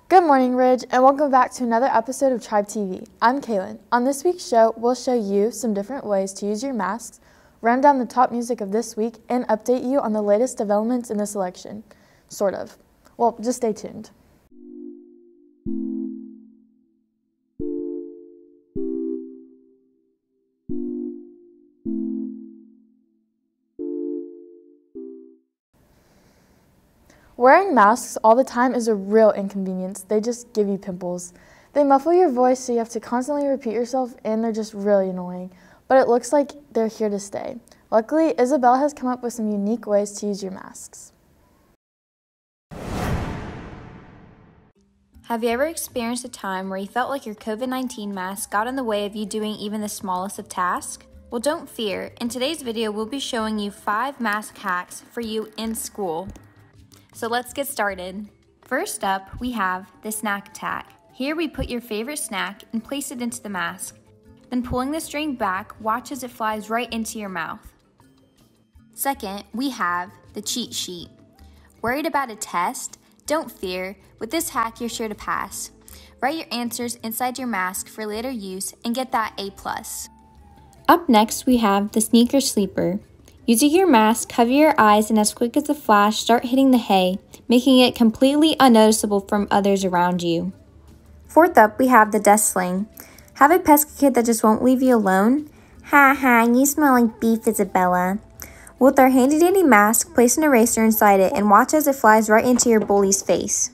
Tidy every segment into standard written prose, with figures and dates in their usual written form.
Good morning, Ridge, and welcome back to another episode of Tribe TV. I'm Kaylin. On this week's show, we'll show you some different ways to use your masks, run down the top music of this week, and update you on the latest developments in this election. Sort of. Well, just stay tuned. Wearing masks all the time is a real inconvenience. They just give you pimples. They muffle your voice so you have to constantly repeat yourself, and they're just really annoying. But it looks like they're here to stay. Luckily, Isabel has come up with some unique ways to use your masks. Have you ever experienced a time where you felt like your COVID-19 mask got in the way of you doing even the smallest of tasks? Well, don't fear. In today's video, we'll be showing you 5 mask hacks for you in school. So let's get started. First up, we have the snack attack. Here we put your favorite snack and place it into the mask. Then pulling the string back, watch as it flies right into your mouth. Second, we have the cheat sheet. Worried about a test? Don't fear. With this hack, you're sure to pass. Write your answers inside your mask for later use and get that A+. Up next, we have the sneaker sleeper. Using your mask, cover your eyes and as quick as a flash, start hitting the hay, making it completely unnoticeable from others around you. Fourth up, we have the desk sling. Have a pesky kid that just won't leave you alone? Ha ha, you smell like beef, Isabella. With our handy dandy mask, place an eraser inside it and watch as it flies right into your bully's face.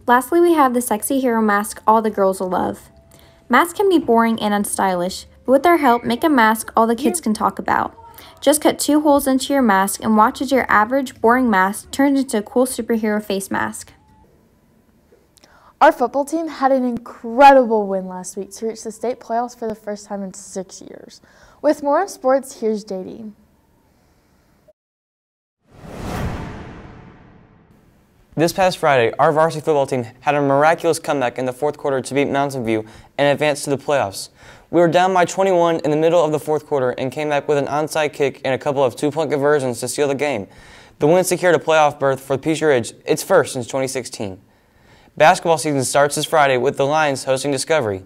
Lastly, we have the sexy hero mask all the girls will love. Masks can be boring and unstylish, but with our help, make a mask all the kids can talk about. Just cut 2 holes into your mask and watch as your average, boring mask turns into a cool superhero face mask. Our football team had an incredible win last week to reach the state playoffs for the first time in 6 years. With more on sports, here's JD. This past Friday, our varsity football team had a miraculous comeback in the fourth quarter to beat Mountain View and advance to the playoffs. We were down by 21 in the middle of the fourth quarter and came back with an onside kick and a couple of 2-point conversions to seal the game. The win secured a playoff berth for Peachtree Ridge, its first since 2016. Basketball season starts this Friday with the Lions hosting Discovery.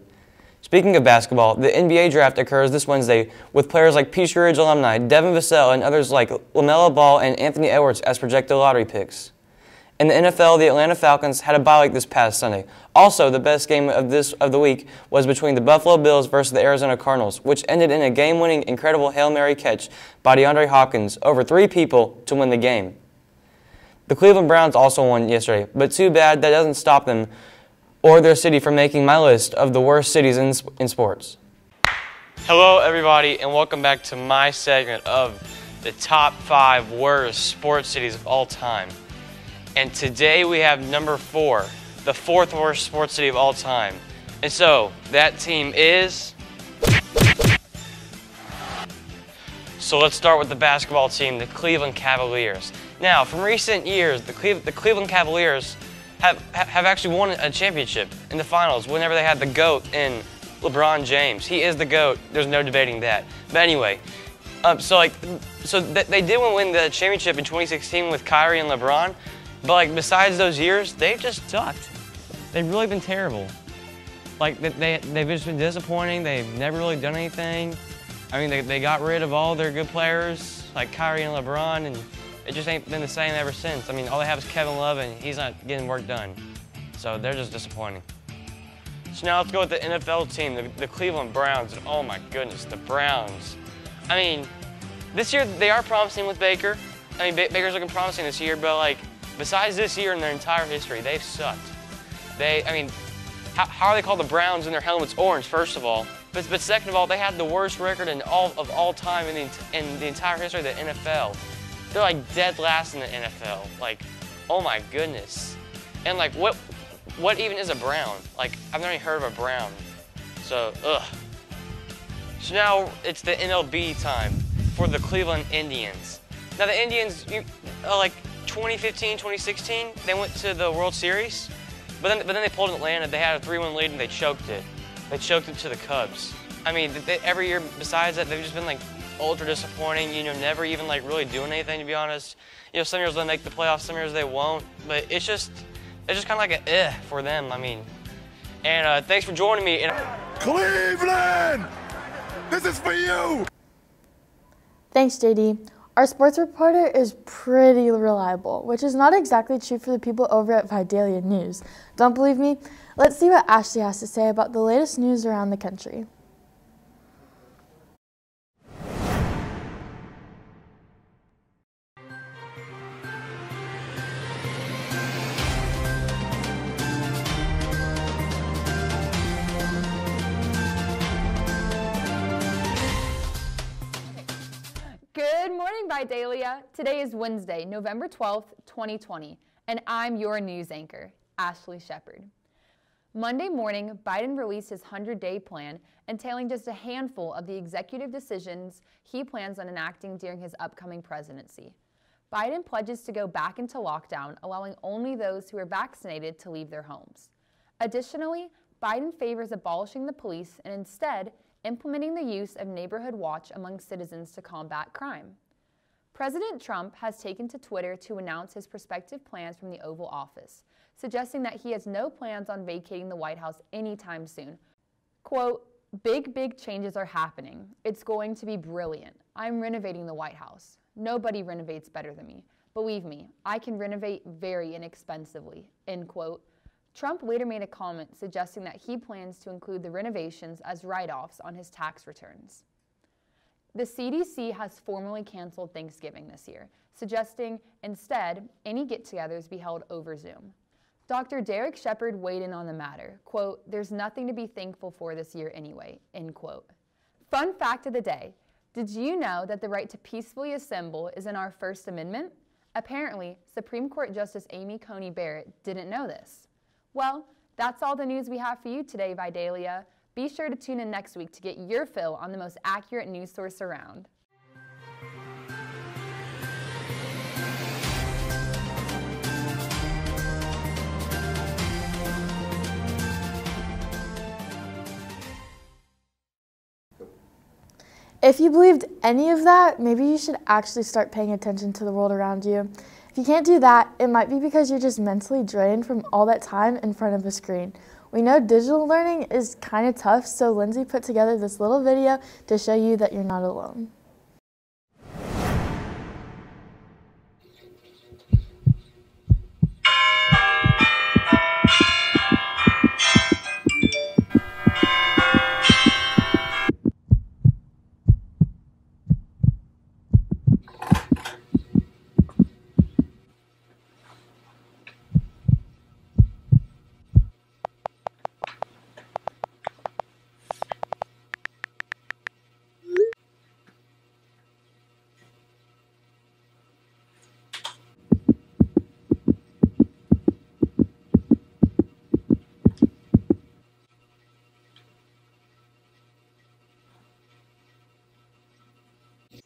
Speaking of basketball, the NBA draft occurs this Wednesday with players like Peachtree Ridge alumni Devin Vassell and others like LaMelo Ball and Anthony Edwards as projected lottery picks. In the NFL, the Atlanta Falcons had a bye week this past Sunday. Also, the best game of the week was between the Buffalo Bills versus the Arizona Cardinals, which ended in a game-winning incredible Hail Mary catch by DeAndre Hopkins over 3 people to win the game. The Cleveland Browns also won yesterday, but too bad that doesn't stop them or their city from making my list of the worst cities in sports. Hello, everybody, and welcome back to my segment of the top 5 worst sports cities of all time. And today we have number 4, the 4th worst sports city of all time. And so, that team is... So let's start with the basketball team, the Cleveland Cavaliers. Now, from recent years, the Cleveland Cavaliers have actually won a championship in the finals whenever they had the GOAT in LeBron James. He is the GOAT. There's no debating that. But anyway, they did win the championship in 2016 with Kyrie and LeBron. But besides those years, they've just sucked. They've really been terrible. They've just been disappointing. They've never really done anything. I mean, they got rid of all their good players, like Kyrie and LeBron, and it just ain't been the same ever since. I mean, all they have is Kevin Love, and he's not getting work done. So they're just disappointing. So now let's go with the NFL team, the Cleveland Browns. And oh my goodness, the Browns. I mean, this year they are promising with Baker. I mean, Baker's looking promising this year, but besides this year in their entire history, they've sucked. How are they called the Browns and their helmets orange, first of all? But second of all, they had the worst record of all time in the entire history of the NFL. They're dead last in the NFL. Oh my goodness. And what even is a Brown? I've never even heard of a Brown. So, ugh. So now it's the MLB time for the Cleveland Indians. Now the Indians, 2015, 2016, they went to the World Series, but then they pulled in Atlanta. They had a 3-1 lead and they choked it. They choked it to the Cubs. I mean, every year besides that, they've just been ultra disappointing. Never even really doing anything, to be honest. Some years they'll make the playoffs, some years they won't. But it's just it's just kind of like a for them, I mean. And thanks for joining me. Cleveland, this is for you. Thanks, JD. Our sports reporter is pretty reliable, which is not exactly true for the people over at Vidalia News. Don't believe me? Let's see what Ashley has to say about the latest news around the country. Good morning, Vidalia. Today is Wednesday, November 12th, 2020, and I'm your news anchor, Ashley Shepard. Monday morning, Biden released his 100-day plan, entailing just a handful of the executive decisions he plans on enacting during his upcoming presidency. Biden pledges to go back into lockdown, allowing only those who are vaccinated to leave their homes. Additionally, Biden favors abolishing the police and instead implementing the use of neighborhood watch among citizens to combat crime. President Trump has taken to Twitter to announce his prospective plans from the Oval Office, suggesting that he has no plans on vacating the White House anytime soon. Quote, big changes are happening. It's going to be brilliant. I'm renovating the White House. Nobody renovates better than me. Believe me, I can renovate very inexpensively, end quote. Trump later made a comment suggesting that he plans to include the renovations as write-offs on his tax returns. The CDC has formally canceled Thanksgiving this year, suggesting instead any get-togethers be held over Zoom. Dr. Derek Shepard weighed in on the matter. Quote, there's nothing to be thankful for this year anyway, end quote. Fun fact of the day, did you know that the right to peacefully assemble is in our First Amendment? Apparently, Supreme Court Justice Amy Coney Barrett didn't know this. Well, that's all the news we have for you today, Vidalia. Be sure to tune in next week to get your fill on the most accurate news source around. If you believed any of that, maybe you should actually start paying attention to the world around you. If you can't do that, it might be because you're just mentally drained from all that time in front of a screen. We know digital learning is kind of tough, so Lindsay put together this little video to show you that you're not alone.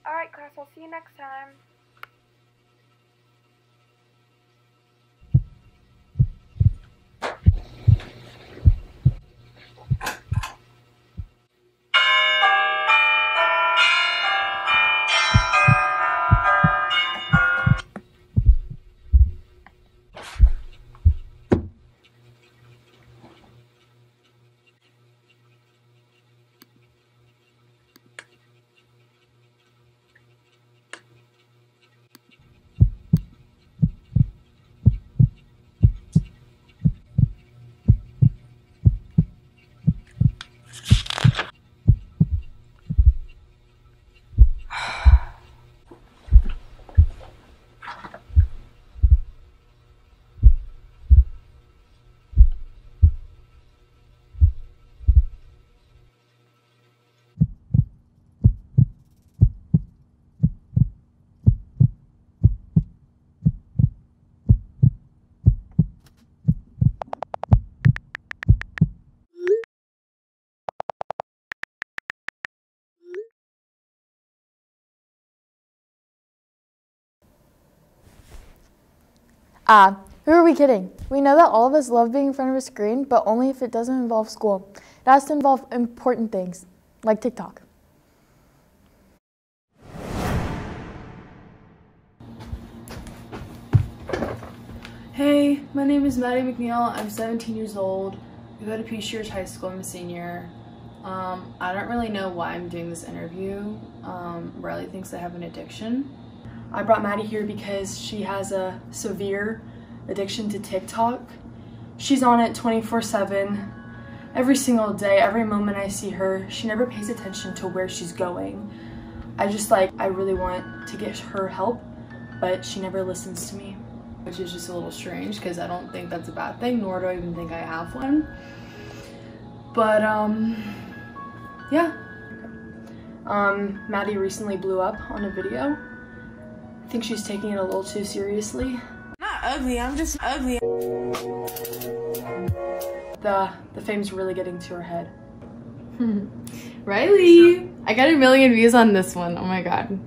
Alright class, I'll see you next time. Who are we kidding? We know that all of us love being in front of a screen, but only if it doesn't involve school. It has to involve important things, like TikTok. Hey, Hi, my name is Maddie McNeil. I'm 17 years old. I go to Peachtree Ridge High School. I'm a senior. I don't really know why I'm doing this interview. Riley thinks I have an addiction. I brought Maddie here because she has a severe addiction to TikTok. She's on it 24/7. Every single day, every moment I see her, she never pays attention to where she's going. I really want to get her help, but she never listens to me. Which is just a little strange because I don't think that's a bad thing, nor do I even think I have one. But yeah. Maddie recently blew up on a video. I think she's taking it a little too seriously. Not ugly, I'm just ugly. The fame's really getting to her head. Riley, I got 1 million views on this one. Oh my god.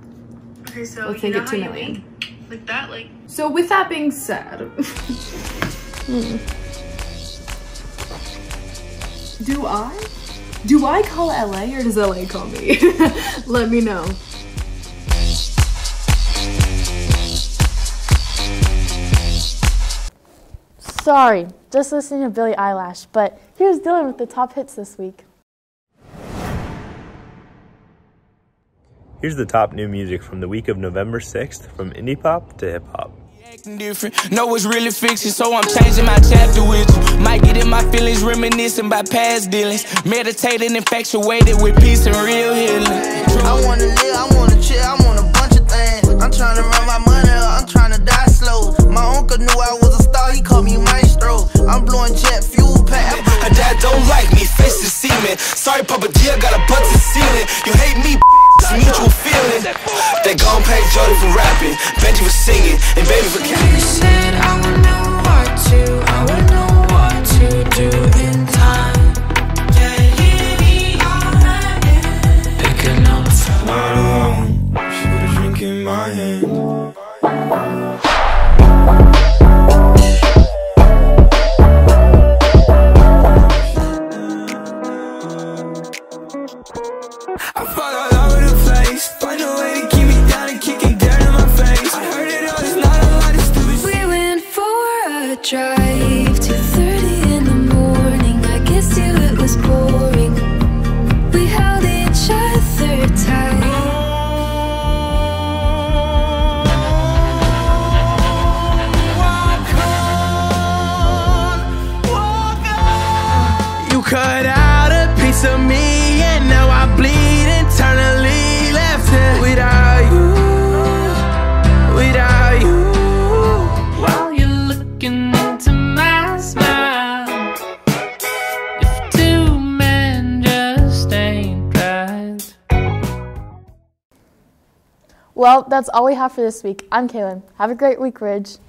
Okay, so let's make it 2 million. Like that, like. So with that being said, do I call LA or does LA call me? Let me know. Sorry, just listening to Billie Eilish, but here's Dylan with the top hits this week. Here's the top new music from the week of November 6th, from indie pop to hip hop. Different. No, it's really fiction, so I'm changing my chapter with you. Might get in my feelings, reminiscing about past dealings. Meditating, infatuated with peace and real healing. I wanna live, I wanna chill, I want a bunch of things. I'm trying to run my money up, I'm trying to die slow. My uncle knew I was a star, he called me maestro. I'm blowing jet fuel pack. Her dad don't like me, face is semen. Sorry, Papa G, I got a butt to ceiling. You hate me, it's mutual feeling. They gon' pay Jody for rapping, Benji for singing, and baby for counting. You said I would know what to do in time. Picking up the phone. Not alone, she put a drink in my hand. I fall all over the place, find a way to keep me down and kicking dirt in my face. I heard it all, there's not a lot of stupid. We went for a drive, 2:30 in the morning. I guess you it was boring. We held each other tight. You cut out a piece of me, and now I bleed internally. Left here without you. While you're looking into my smile, if two men just ain't right. Well, that's all we have for this week. I'm Kaylin. Have a great week, Ridge.